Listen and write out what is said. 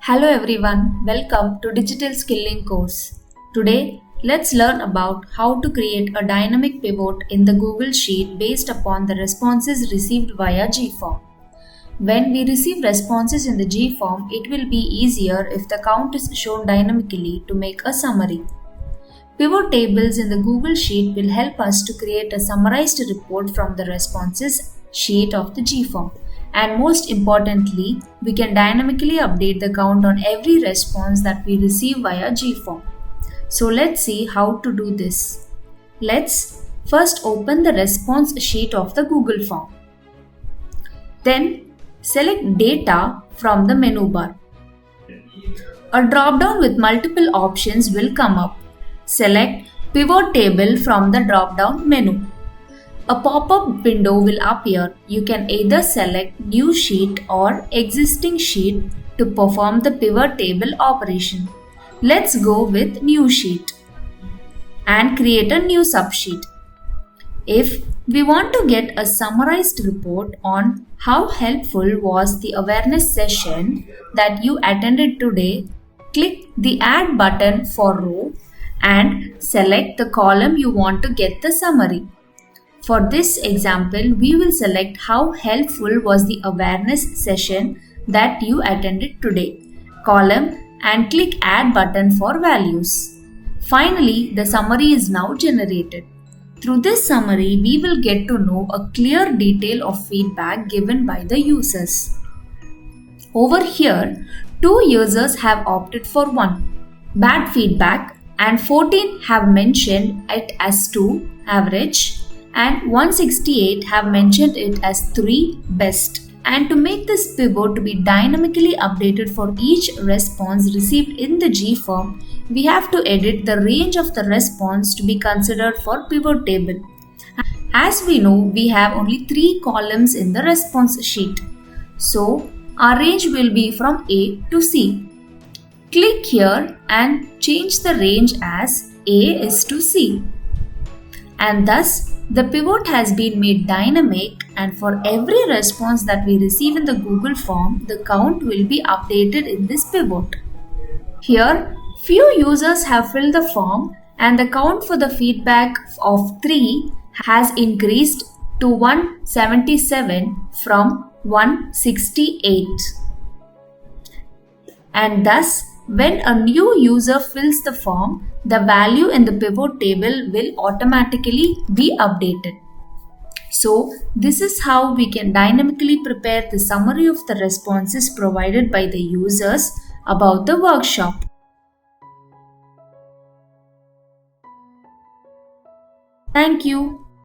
Hello everyone, welcome to Digital Skilling course. Today, let's learn about how to create a dynamic pivot in the Google Sheet based upon the responses received via Gform. When we receive responses in the Gform, it will be easier if the count is shown dynamically to make a summary. Pivot tables in the Google Sheet will help us to create a summarized report from the responses sheet of the Gform. And most importantly, we can dynamically update the count on every response that we receive via Gform. So let's see how to do this. Let's first open the response sheet of the Google form. Then select Data from the menu bar. A drop-down with multiple options will come up. Select Pivot Table from the drop-down menu. A pop-up window will appear. You can either select New Sheet or Existing Sheet to perform the pivot table operation. Let's go with New Sheet and create a new subsheet. If we want to get a summarized report on how helpful was the awareness session that you attended today, click the Add button for row and select the column you want to get the summary. For this example, we will select how helpful was the awareness session that you attended today, column, and click Add button for values. Finally, the summary is now generated. Through this summary, we will get to know a clear detail of feedback given by the users. Over here, 2 users have opted for 1, bad feedback, and 14 have mentioned it as 2, average, and 168 have mentioned it as 3, best. And to make this pivot to be dynamically updated for each response received in the Gform, we have to edit the range of the response to be considered for pivot table. As we know, we have only 3 columns in the response sheet. So, our range will be from A to C. Click here and change the range as A is to C. And thus, the pivot has been made dynamic, and for every response that we receive in the Google form, the count will be updated in this pivot. Here, few users have filled the form and the count for the feedback of 3 has increased to 177 from 168. And thus, when a new user fills the form, the value in the pivot table will automatically be updated. So, this is how we can dynamically prepare the summary of the responses provided by the users about the workshop. Thank you.